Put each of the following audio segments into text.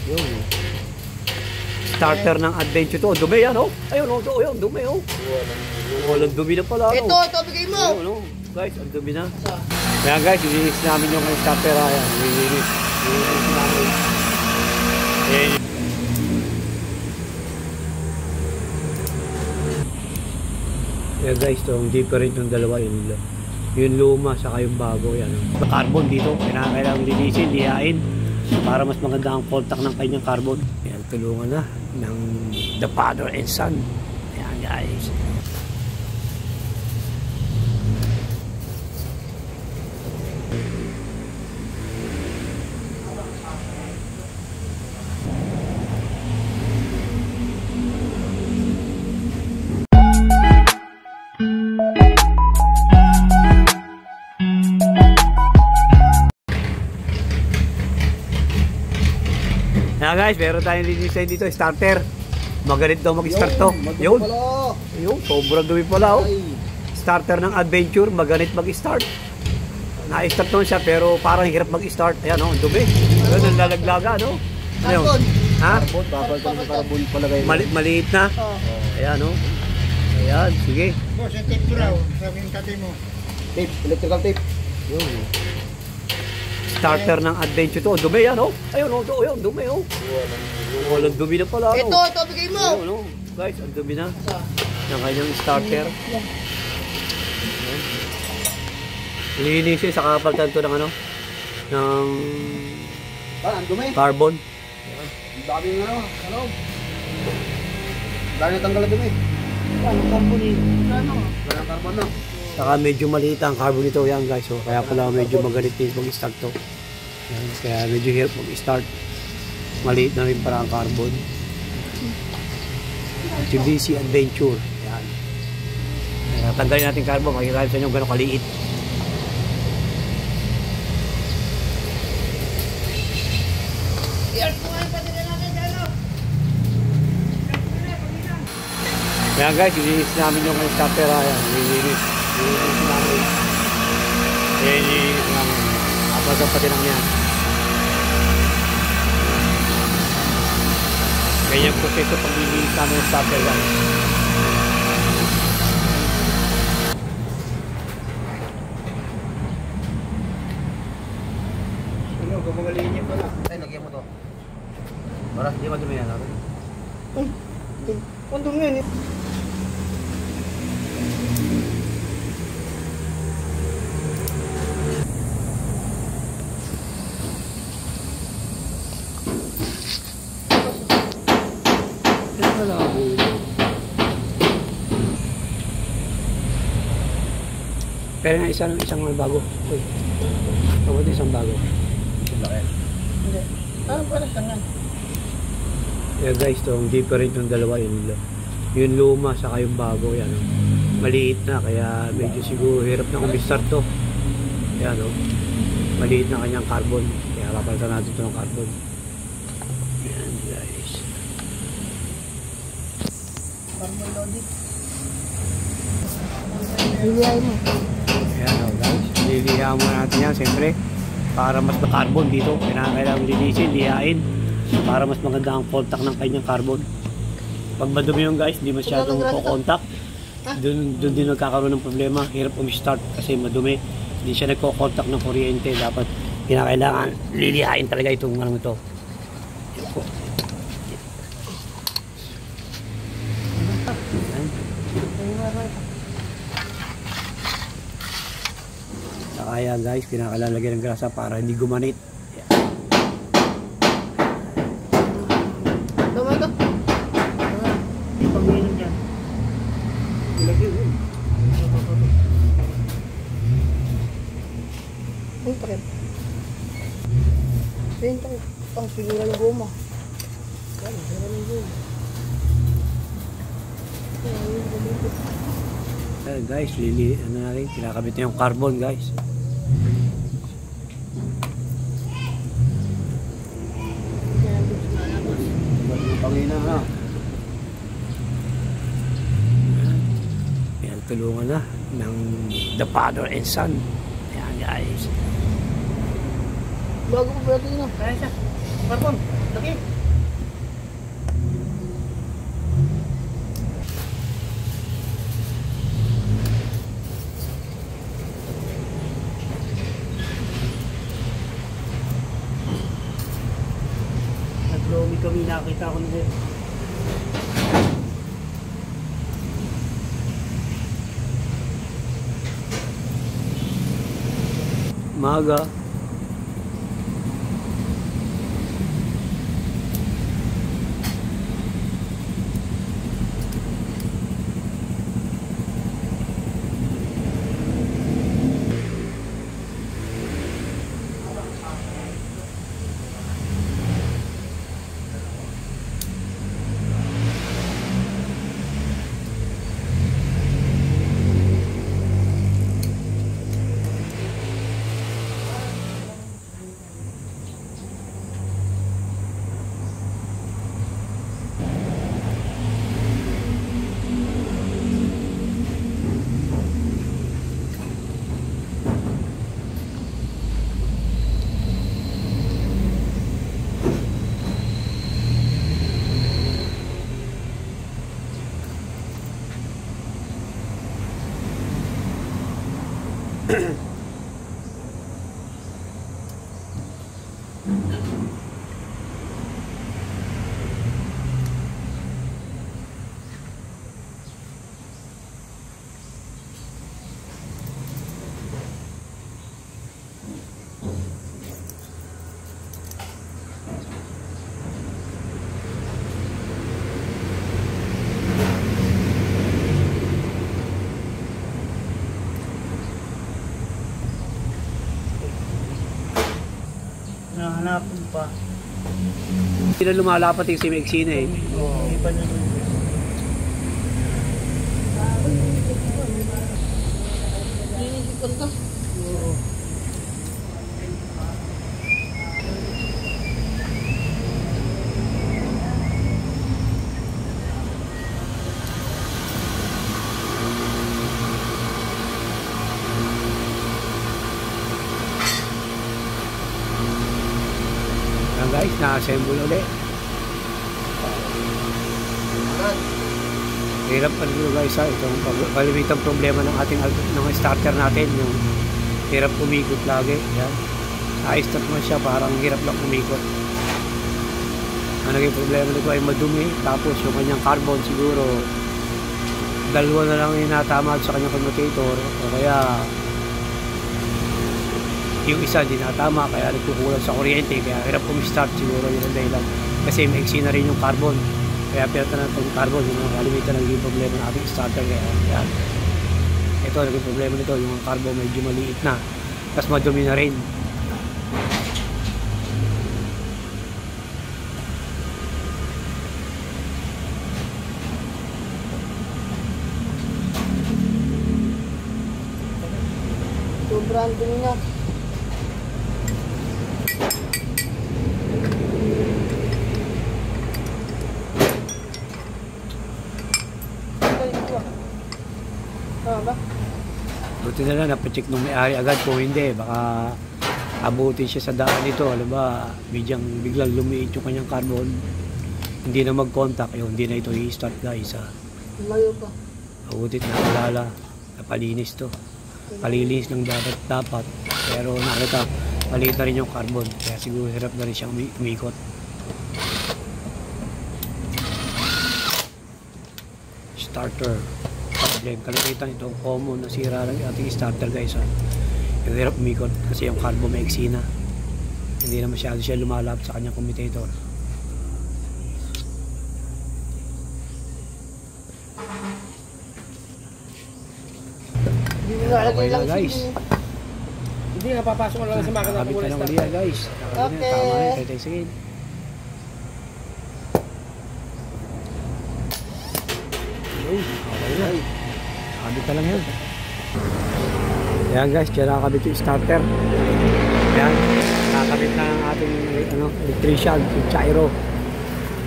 Yun. Starter ng adventure to. Dumi yan, oh. Ayun, oh. Ayun, dumi, oh. Walang dumi na pala, oh. Ito, bigay mo. Ayun, oh. Guys, ang dumi na. Kaya guys, ilinis namin yung starter. Ayan, ilinis namin. Ayan. Kaya guys, itong different yung dalawa. Yung luma, saka yung bago. Yan, oh. Carbon dito. Kailangan linisin, lihain. Para mas maganda ang contact ng kanyang carbon. Ayan, tulungan na ng the father and son. Ayan guys. Ayan guys, meron tayong linisin dito, starter. Magalit daw mag-start to. Yun. Yun, sobrang dumi pala, oh. Starter ng adventure, magalit mag-start. Na-start naman siya pero parang hirap mag-start. Ayan, oh, dumi. Ayan, ang lalaglaga, no? Ano? Ha? Maliit na. Ayan, oh. Ayan, sige. Boss, yung tape ko raw. Sabihin tatay mo. Tape, electrical tape. Yun. Starter ng adventure to. Dumi yan, oh. Ayun, oh. Ayun, dumi, oh. Walang dumi na pala, oh. Ito, bigay mo. Ayun, oh. Guys, ang dumi na. Ng kanyang starter. Linisin sa kapalitan to ng ano? Ng Ang dumi. carbon. Ang dami nga, ano? Dahil natanggal na dumi. Ang carbon eh. Walang carbon na. Saka medyo maliit ang carbon nito yan guys. So, kaya pala medyo magalit din mag-start to. Yan, kaya medyo hirap mag-start. Maliit na rin para ang carbon. GBC Adventure. Yan. Kaya tanggalin natin carbon. Makikita sa inyo gano'ng kaliit. Yan guys, ilinis namin yung starter. Yan, ilinis namin. Ilinis namin. Apasang pati lang yan. Ganyang proseso pag ilinis namin yung starter yan. Ano, gumagaling niya pala. Ay, lagyan mo to. Para hindi madumi yan natin. Ang dumi yan eh. Pero nga isang bago. Uy. Kapag isang bago. Hindi. Ano pala tangan? Yeah guys, itong different yung dalawa. Yung luma saka yung bago. Yan, oh. Maliit na kaya medyo siguro hirap na kung-start to. Yan, oh. Maliit na kanyang carbon. Kaya papalitan natin ito ng carbon. Yan guys. Carbon loaded. Ayan o guys, lilihain mo natin yan siyempre para mas ma-carbon dito. Kailangan linisin, lihain para mas maganda ang contact ng kanyang carbon. Pag madumi yung guys, hindi masyadong contact, dun din nagkakaroon ng problema. Hirap start kasi madumi, hindi siya nagko-contact ng kuryente. Dapat kailangan lilihain talaga itong ano ito. Kaya guys, kinakalalagyan ng grasa para hindi gumanit. Tama ito. Pag-inom dyan. Ilagay mo. Ang takip. Ang takip. Ang sinira ng goma. Ang sinira ng goma. Guys, ano na rin, kinakabit na yung carbon guys. Pangina na. Ayan, tulungan na ng the father and son. Ayan guys. Bago ko pwede na. Kaya siya. Carbon, lagi. Nag-roaming kami, nakita ko nila. Maga. Nahanapin pa. Hindi na lumalapat yung si Mexina eh. Oo. Iba na nun. Linikot ka? Oo. Yan guys, na-assemble ulit. Hirap pa rin guys ha, itong palimitang problema ng ating starter natin, yung hirap umikot lagi. Yan. I-start mo siya, parang hirap lang umikot. Ang naging problema nito ay madumi, tapos yung kanyang carbon siguro dalawa na lang yung natama sa kanyang commutator, o kaya yung isa din natama, kaya nagkukulang sa kuryente, kaya hirap umistart siguro yun ang dahilan. Kasi maiksi na rin yung carbon, kaya pinata na itong carbon, yung mga kalimitan na naging problema ng ating starter. Kaya yan, ito naging problema nito, yung carbon medyo maliit na, tapos madumi na rin. Sobrang dumi niya. Buti na lang, napacheck nung may-ari agad. Kung hindi, baka abutin siya sa daan nito. Alam ba, biglang lumiit yung kanyang carbon. Hindi na mag-contact. Yung hindi na ito i-start guys. Layo pa. Abutit na alala. Napalinis to. Palilinis ng dapat. Pero nakita, maliit na rin yung carbon. Kaya siguro hirap na rin siyang umikot. Starter problem. Kalimitan itong common na sira lang yung ating starter guys. Yung hirap umikot kasi yung carbon maiksi na. Hindi na masyado siya lumalap sa kanyang commutator. Okay na guys. Hindi nga papasok ko lang sa makina. Nakakabit na lang ulit yan guys. Okay. Tama na yun. Tay sige. Okay na. Nakakabit na lang yun. Ayan guys, dyan nakakabit yung starter. Ayan, nakakabit na ang ating electrician, yung gyro.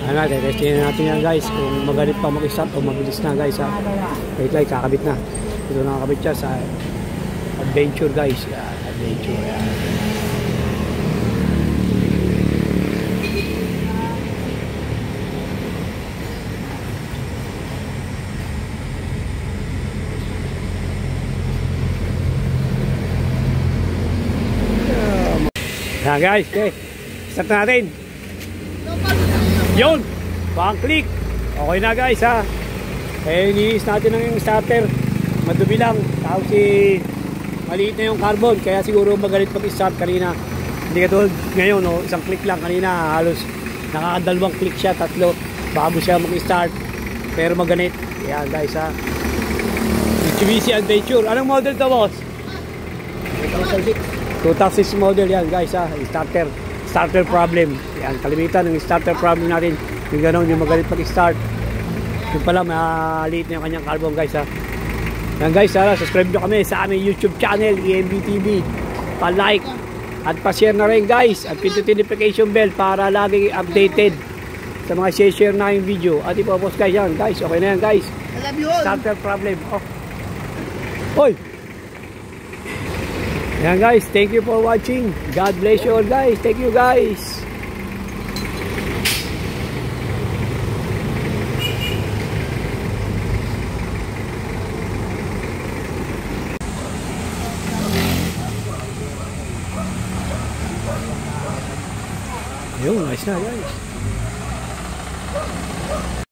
Ayan na, testingin natin yan guys. Kung magalit pa mag-start o mabilis na guys. Wait lang, kakabit na. Ito nakakabit siya sa adventure guys. Yan, adventure. Yan. Yan guys, okay. Start natin. Yun, pang click. Okay na guys ha. Kaya iniis natin ng starter. Madumi lang. Tapos maliit na yung carbon. Kaya siguro magalit pag-start kanina. Hindi katulad ngayon, no? Isang click lang kanina. Halos nakakadalawang click siya, tatlo. Bago siya mag-start. Pero maganit. Yan guys ha. Mitsubishi Adventure. Anong model to boss? 2006 model yan guys ha. Starter problem. Yan, kalimitan ng starter problem natin. Yung gano'n, yung magalit pag-start. Yung pala, maliit na yung kanyang carbon guys ha. Yan guys ha, subscribe nyo kami sa aming YouTube channel, EMB TV. Pa-like at pa-share na rin guys. At pindutin notification bell para lagi updated sa mga share na yung video. At ipopost guys yan guys. Okay na yan guys. I love you all. Starter problem. Oh. Hoy! Yan guys, thank you for watching. God bless you all guys. Thank you guys. Ayun, nice na guys.